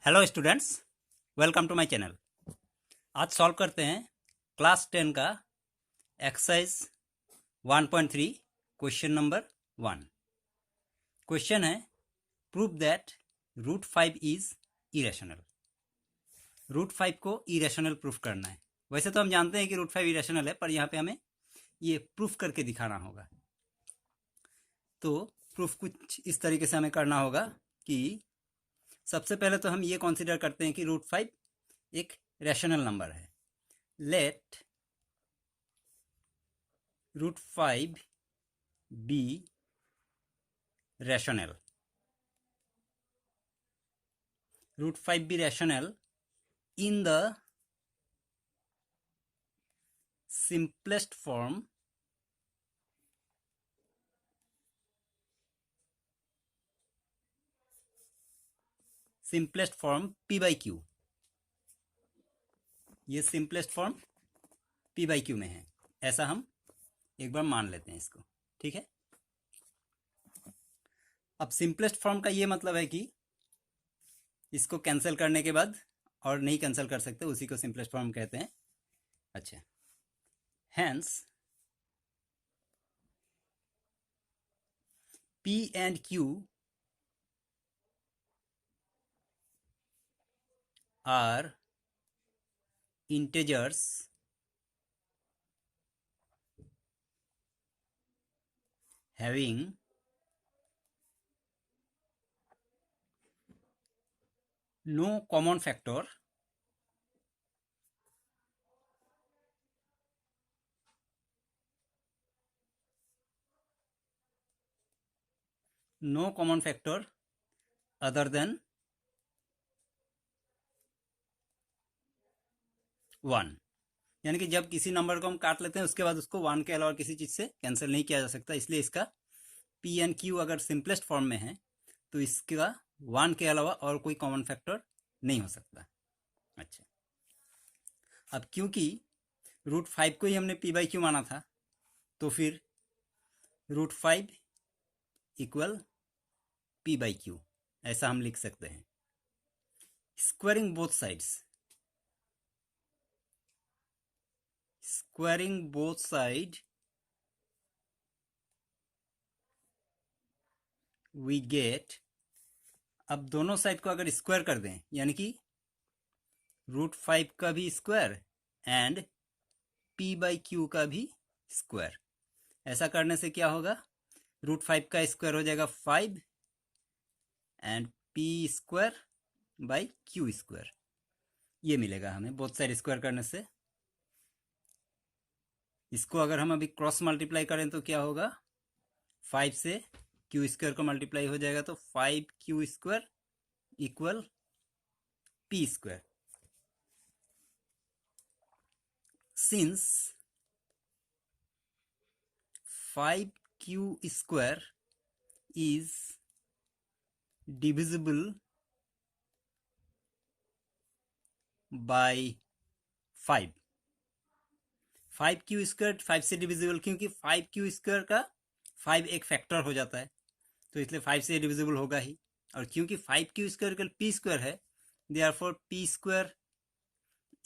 Hello students, welcome to my channel. आज solve करते हैं क्लास 10 का एक्सरसाइज 1.3 क्वेश्चन नंबर 1। क्वेश्चन है prove that root 5 is irrational. Root 5 को इरेशनल प्रूफ करना है। वैसे तो हम जानते हैं कि रूट 5 इरेशनल है, पर यहाँ पे हमें ये प्रूफ करके दिखाना होगा। तो प्रूफ कुछ इस तरीके से हमें करना होगा कि सबसे पहले तो हम ये कंसीडर करते हैं कि रूट 5 एक रैशनल नंबर है। Let root 5 be rational. Root 5 be rational in the simplest form p by q। ये simplest form p by q में है, ऐसा हम एक बार मान लेते हैं इसको। ठीक है, अब सिंपलेस्ट फॉर्म का ये मतलब है कि इसको कैंसिल करने के बाद और नहीं कैंसिल कर सकते, उसी को सिंपलेस्ट फॉर्म कहते हैं। अच्छा, hence p and q are integers having no common factor other than 1। यानी कि जब किसी नंबर को हम काट लेते हैं उसके बाद उसको 1 के अलावा किसी चीज़ से कैंसिल नहीं किया जा सकता, इसलिए इसका पी एंड क्यू अगर सिंपलेस्ट फॉर्म में है तो इसका 1 के अलावा और कोई कॉमन फैक्टर नहीं हो सकता। अच्छा, अब क्योंकि रूट 5 को ही हमने पी बाई क्यू माना था, तो फिर root 5 equal P by Q ऐसा हम लिख सकते हैं। Squaring both sides, we get, अब दोनों साइड को अगर स्क्वायर कर दें यानी कि रूट 5 का भी square and P by Q का भी स्क्वायर, ऐसा करने से क्या होगा, रूट 5 का स्क्वायर हो जाएगा 5 and P square by Q square, ये मिलेगा हमें बोथ साइड स्क्वायर करने से। इसको अगर हम अभी क्रॉस मल्टीप्लाई करें तो क्या होगा, 5 से क्यू स्क्वायर को मल्टीप्लाई हो जाएगा तो 5 Q square equal P square. Since 5 Q square is divisible by 5। 5 Q square 5 से डिविजिबल, क्योंकि 5 क्यू स्क्वायर का 5 एक फैक्टर हो जाता है, तो इसलिए 5 से डिविजिबल होगा ही। और क्योंकि 5 Q square equal P square है, therefore P square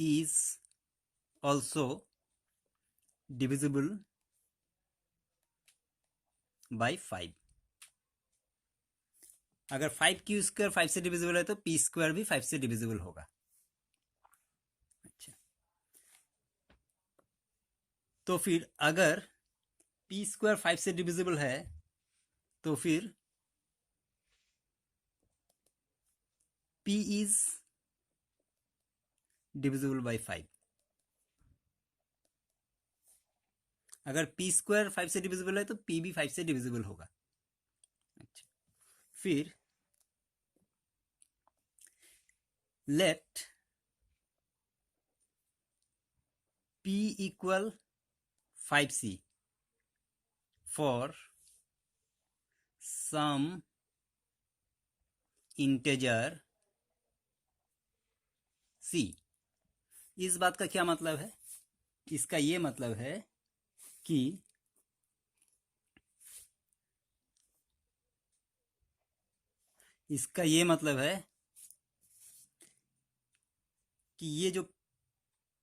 is also divisible by 5। अगर 5 क्यू स्क्वायर 5 से डिविजिबल है तो पी स्क्वायर भी 5 से डिविजिबल होगा। अच्छा, तो फिर अगर पी स्क्वायर 5 से डिविजिबल है तो फिर p इज डिविजिबल बाई 5। अगर p स्क्वायर 5 से डिविजिबल है तो p भी 5 से डिविजिबल होगा। अच्छा, फिर let p equal 5c for some integer c। इस बात का क्या मतलब है, इसका ये मतलब है कि इसका ये मतलब है कि ये जो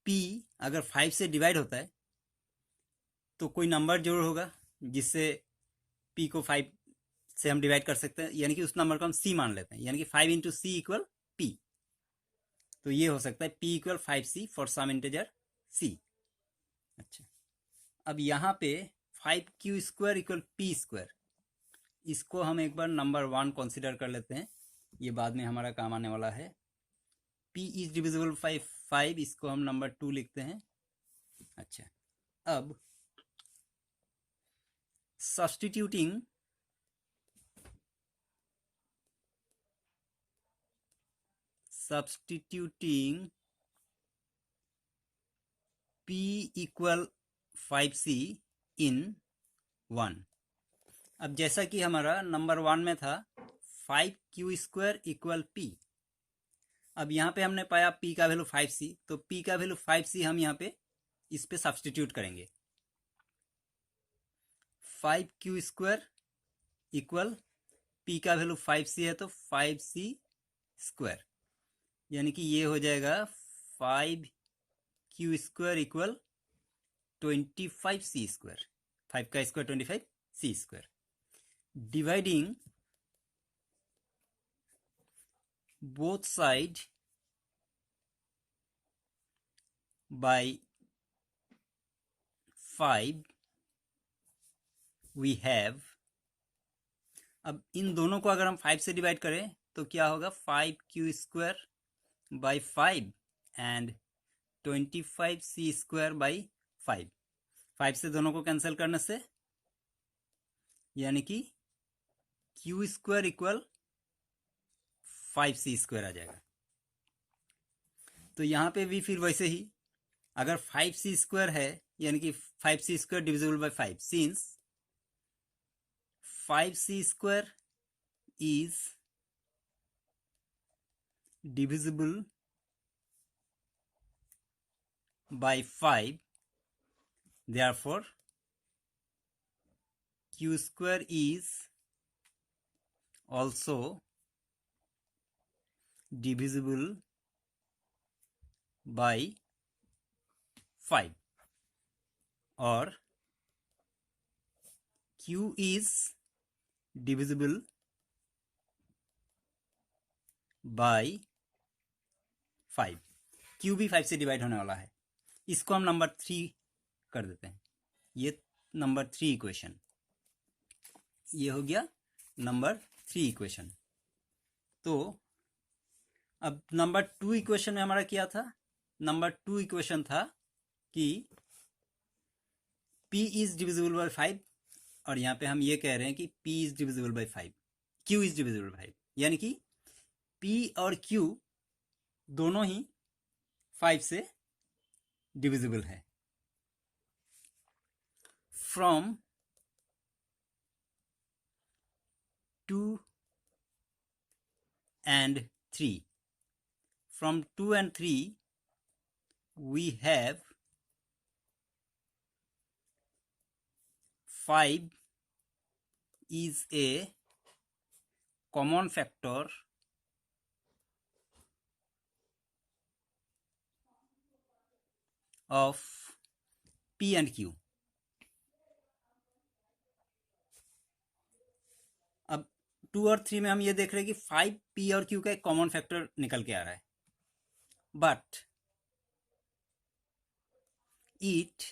P अगर 5 से डिवाइड होता है तो कोई नंबर जरूर होगा जिससे P को 5 से हम डिवाइड कर सकते हैं, यानी कि उस नंबर को हम C मान लेते हैं, यानी कि 5 इंटू सी इक्वल P। तो ये हो सकता है P equal 5C for some integer C। अच्छा, अब यहाँ पे 5Q square equal P square, इसको हम एक बार नंबर 1 कंसीडर कर लेते हैं, ये बाद में हमारा काम आने वाला है। P इज डिविजिबल बाई 5, इसको हम नंबर 2 लिखते हैं। अच्छा, अब सब्स्टिट्यूटिंग P इक्वल 5C इन 1। अब जैसा कि हमारा नंबर 1 में था 5Q स्क्वायर इक्वल P, अब यहाँ पे हमने पाया P का वैल्यू 5C, तो P का वैल्यू 5C हम यहाँ पे इस पे सब्स्टिट्यूट करेंगे। 5Q स्क्वायर इक्वल P का वैल्यू 5C है तो 5C स्क्वायर, यानी कि ये हो जाएगा 5Q square equal 25C square, 5 का square 25C square. Dividing both side by 5 we have, अब इन दोनों को अगर हम 5 से डिवाइड करें तो क्या होगा, 5Q square by 5 and 25C square by 5। 5 से दोनों को कैंसिल करने से यानी कि Q square equal 5C square आ जाएगा। तो यहाँ पे भी फिर वैसे ही, अगर 5C स्क्वायर है यानी कि 5C square divisible by 5, since 5C square is divisible by 5, therefore Q square is also divisible by 5, or Q is divisible by 5। Q भी 5 से डिवाइड होने वाला है, इसको हम नंबर 3 कर देते हैं। ये नंबर 3 इक्वेशन, ये हो गया नंबर 3 इक्वेशन। तो अब नंबर 2 इक्वेशन में हमारा क्या था, नंबर 2 इक्वेशन था कि P इज डिविजिबल बाई 5, और यहाँ पे हम ये कह रहे हैं कि P is divisible by 5, Q is divisible by 5, यानी कि P और Q दोनों ही 5 से डिविजिबल है। From 2 and 3, from 2 and 3 we have 5 is a common factor of P and Q। अब 2 और 3 में हम ये देख रहे हैं कि 5 P और Q का एक कॉमन फैक्टर निकल के आ रहा है, but it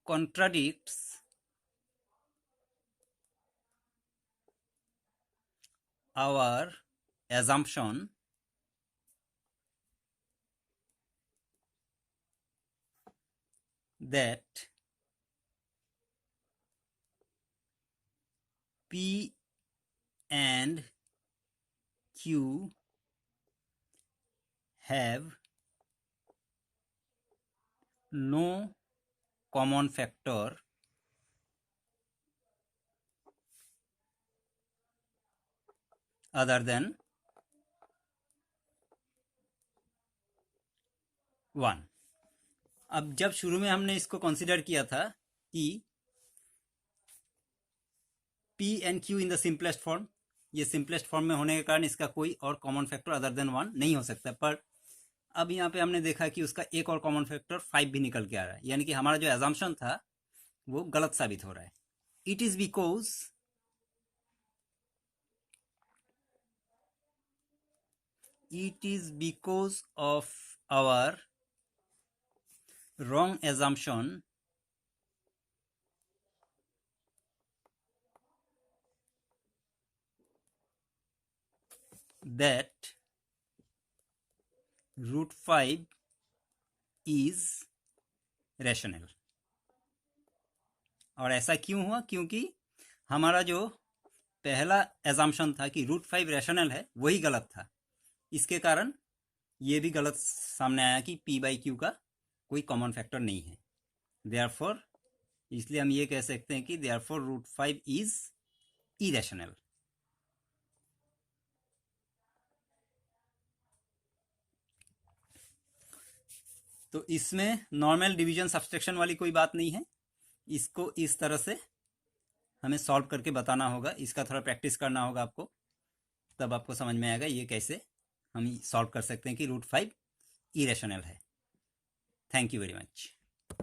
contradicts our assumption that P and Q have no common factor other than 1। अब जब शुरू में हमने इसको कंसीडर किया था कि P and Q in the simplest form, ये सिंपलेस्ट फॉर्म में होने के कारण इसका कोई और कॉमन फैक्टर अदर देन 1 नहीं हो सकता, पर अब यहाँ पे हमने देखा कि उसका एक और कॉमन फैक्टर 5 भी निकल के आ रहा है, यानी कि हमारा जो एजम्पशन था वो गलत साबित हो रहा है। It is because of our wrong assumption that √5 is rational। और ऐसा क्यों हुआ? क्योंकि हमारा जो पहला एजम्पशन था कि √5 रैशनल है वही गलत था। इसके कारण ये भी गलत सामने आया कि p/q का कोई कॉमन फैक्टर नहीं है। देयरफॉर इसलिए हम ये कह सकते हैं कि देयरफॉर √5 इज इरेशनल। तो इसमें नॉर्मल डिवीजन सब्सट्रैक्शन वाली कोई बात नहीं है। इसको इस तरह से हमें सॉल्व करके बताना होगा, इसका थोड़ा प्रैक्टिस करना होगा आपको, तब आपको समझ में आएगा ये कैसे हम सॉल्व कर सकते हैं कि √5 इरेशनल है। Thank you very much.